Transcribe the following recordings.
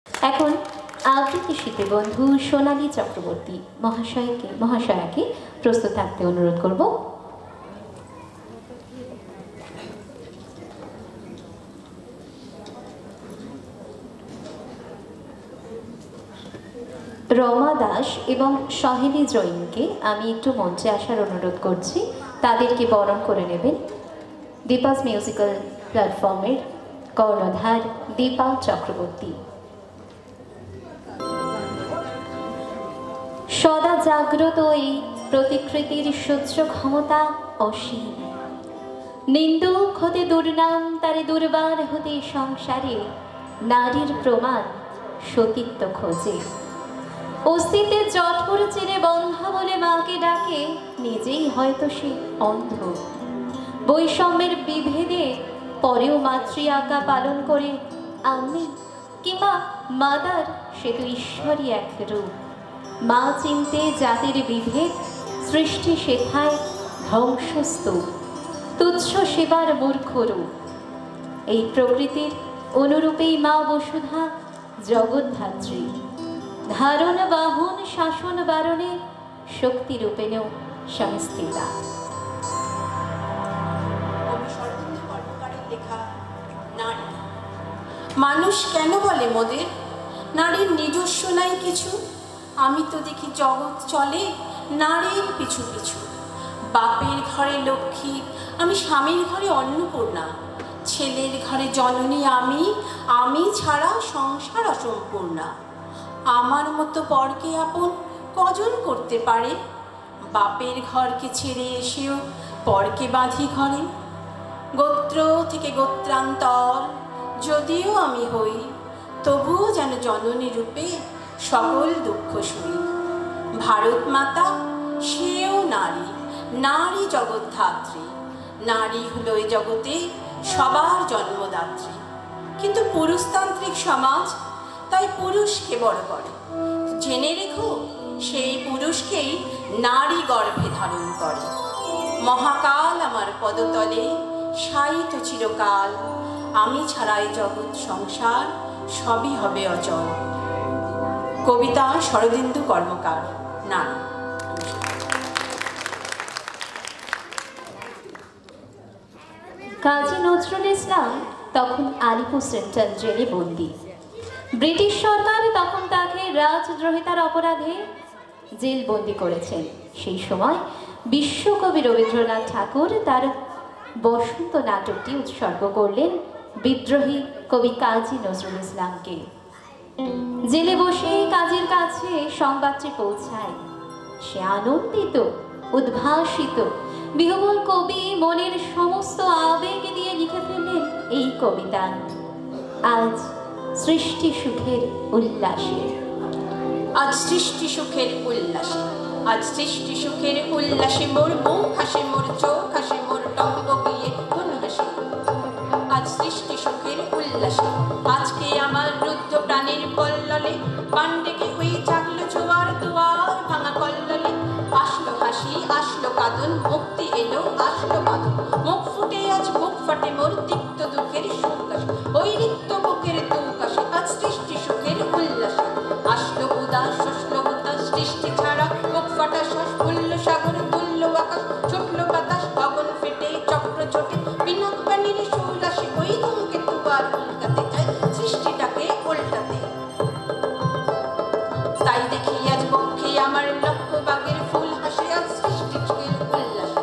এখন আবৃত্তি শিল্পী বন্ধু সোনালী চক্রবর্তী মহাশয়াকে প্রস্তুত থাকতে অনুরোধ করব। রমা দাস এবং সহেলী জৈনকে আমি একটু মঞ্চে আসার অনুরোধ করছি, তাদেরকে বরণ করে নেবেন। দীপাস মিউজিক্যাল প্ল্যাটফর্মের কর্ণধার দীপা চক্রবর্তী। সদা জাগ্রত এই প্রতিকৃতির সহ্য ক্ষমতা অসীম। নিন্দুক হতে দুর্নাম তারে দুর্বার হতে সংসারে নারীর প্রমাণ সতীত্ব খোঁজে। অস্তিত্বের জঠর চিরে বন্ধা বলে মাকে ডাকে, নিজেই হয়তো সে অন্ধ। বৈষম্যের বিভেদে পরেও মাতৃ আজ্ঞা পালন করে আমি কিংবা মাদার, সে তো ঈশ্বরই এক রূপ। মা চিনতে জাতির বিভেদ, সৃষ্টি শেখায় ধ্বংসস্তূপ, তুচ্ছ সেবার মূর্খ রূপ। এই প্রকৃতির অনুরূপেই মা বসুধা জগদ্ধাত্রী, ধারণ বাহন শাসন বারণে শক্তি রূপেণেও সংস্থিতা। মানুষ কেন বলে মোদের নারীর নিজস্ব নাই কিছু? আমি তো দেখি জগৎ চলে নারীর পিছু পিছু। বাপের ঘরে লক্ষ্মী আমি, স্বামীর ঘরে অন্নপূর্ণা, ছেলের ঘরে জননী আমি, আমি ছাড়া সংসার অসম্পূর্ণা। আমার মতো পরকে আপন কজন করতে পারে? বাপের ঘরকে ছেড়ে এসেও পরকে বাঁধি ঘরে। গোত্র থেকে গোত্রান্তর যদিও আমি হই, তবুও যেন জননী রূপে সকল দুঃখ সই। ভারত মাতা সেও নারী, নারী জগদ্ধাত্রী। নারী হলো এই জগতে সবার জন্মদাত্রী। কিন্তু পুরুষতান্ত্রিক সমাজ তাই পুরুষকে বড় করে। জেনে রেখো, সেই পুরুষকেই নারী গর্ভে ধারণ করে। মহাকাল আমার পদতলে শায়িত চিরকাল, আমি ছাড়াই জগৎ সংসার সবই হবে অচল। কবিতা শরদিন্দু কর্মকার, নারী। কাজী নজরুল ইসলাম তখন আলিপুর সেন্ট্রাল জেলে বন্দী। ব্রিটিশ সরকার তখন তাকে রাজদ্রোহিতার অপরাধে জেলবন্দি করেছেন। সেই সময় বিশ্বকবি রবীন্দ্রনাথ ঠাকুর তার বসন্ত নাটকটি উৎসর্গ করলেন বিদ্রোহী কবি কাজী নজরুল ইসলামকে। জেলে বসে কাজীর কাছে সংবাদটি পৌঁছায়। সে আনন্দিত, উদ্ভাসিত। বিহবল কবি মনের সমস্ত আবেগ দিয়ে লিখে ফেললেন এই কবিতা। আজ সৃষ্টি সুখের উল্লাসে, আজ সৃষ্টি সুখের উল্লাসে, আজ সৃষ্টি সুখের উল্লাসে মোর মুখ হাসে, মোর চোখ হাসে, মোর টকবগিয়ে কোন হাসে। আজ সৃষ্টি সুখের উল্লাসে, আজকে আমার রুদ্ধ প্রাণের কল্লোলে পাণ্ডেকে ওই জাগলো জোয়ার দুয়ার ভাঙা কল্লোলে। আসলো হাসি, আসলো কাঁদন, মুক্তি এলো, আসলো বাঁধন। মুখ ফুটে আজ বুক ফাটে মোর তিক্ত দুঃখের সুখ আসে, ওই রিক্ত বুকের দুঃখ আসে। আজ সৃষ্টি সুখের উল্লাসে, আসলো উদাস শোষলো উদাস, সৃষ্টি ছাড়া বুক ফাটা শ্বাস। ফুললো সাগর তুললো আকাশ, ছুটলো বাতাস, গগন ফেটে চক্র ছোটে। বিনাক বাণীর সুল আসে, ওই ধূমকেতু আর উল্কাতে চায় সৃষ্টিটাকে উল্টাতে। তাই দেখি আজ বক্ষে আমার লক্ষ্য বাগের ফুল হাসে, আজ সৃষ্টি সুখের উল্লাসে।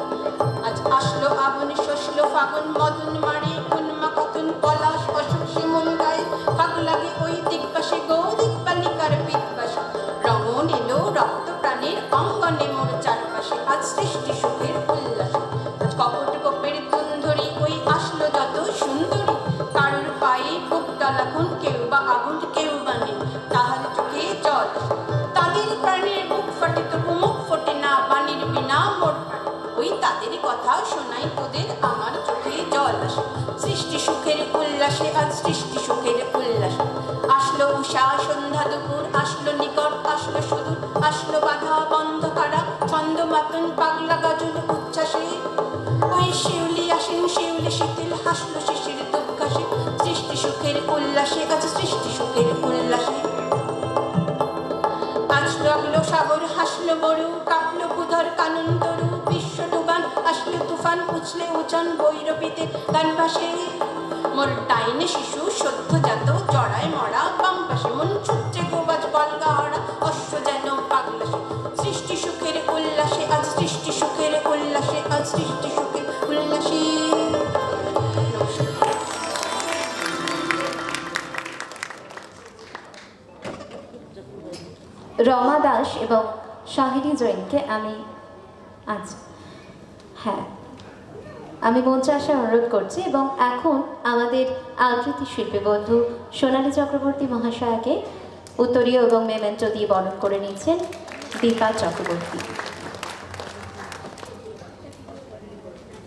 আজ আসলো আগুন শোষলো ফাগুন, মদন মারে উন্মা কথন পলাশ অশোক শিমুল গায়ে। ফাগ লাগে ওই দিকপাশে গৌরিক বালিকার পিপাসা, রমণ এলো রক্ত প্রাণের অঙ্গনে মোর চারপাশে। আজ সৃষ্টি সুখের উল্লাসে, আজ কপট গোপের ধুন্ধরি ওই আসলো যত সুন্দরী। কারোর পায়ে বুক ডালাখন, কেউ বা আগুন কেউ বা নেই, তাহার চোখে জল আসে। তাদের প্রাণের বুক ফাটে তবু মুখ ফোটে না, বাণীর বিনা মোর প্রাণ। ওই তাদের কথা শোনাই তোদের, আমার চোখে জল আসে। সৃষ্টি সুখের উল্লাসে, আজ সৃষ্টি সুখের উল্লাসে। আসলো উষা সন্ধ্যা দুপুর, আসলো নিকট আসলো সুদূর। আসলো বাধা বন্ধ কারা, ছন্দ মাতন পাগলা গজল উচ্ছ্বাসে। ওই শিউলি আসেন শিউলি শীতল, হাসলো শিশির দুঃখাসে। সৃষ্টি সুখের উল্লাসে, আজ সৃষ্টি সুখের সুখের উল্লাসে। আজ লাগলো সাগর হাসলো বড়ু, কাঁপলো ভূধর কানন তরু, বিশ্ব ডুবান আসলো তুফান, উছলে উচান বৈরবীতে গান ভাসে। মোর ডাইনে শিশু সদ্যজাত জড়ায় মরা, বাম পাশে মন ছুটছে গোবাজ বলগাহরা, অশ্ব যেন পাগলাসে। সৃষ্টি সুখের উল্লাসে আজ, সৃষ্টি সুখের উল্লাসে আজ, সৃষ্টি সুখের উল্লাসে। রমা দাস এবং শাহিনী জৈনকে আমি আমি মঞ্চে আসার অনুরোধ করছি এবং এখন আমাদের আবৃত্তি শিল্পী বন্ধু সোনালী চক্রবর্তী মহাশয়াকে উত্তরীয় এবং মেমেন্টো দিয়ে বরণ করে নিচ্ছেন দীপা চক্রবর্তী।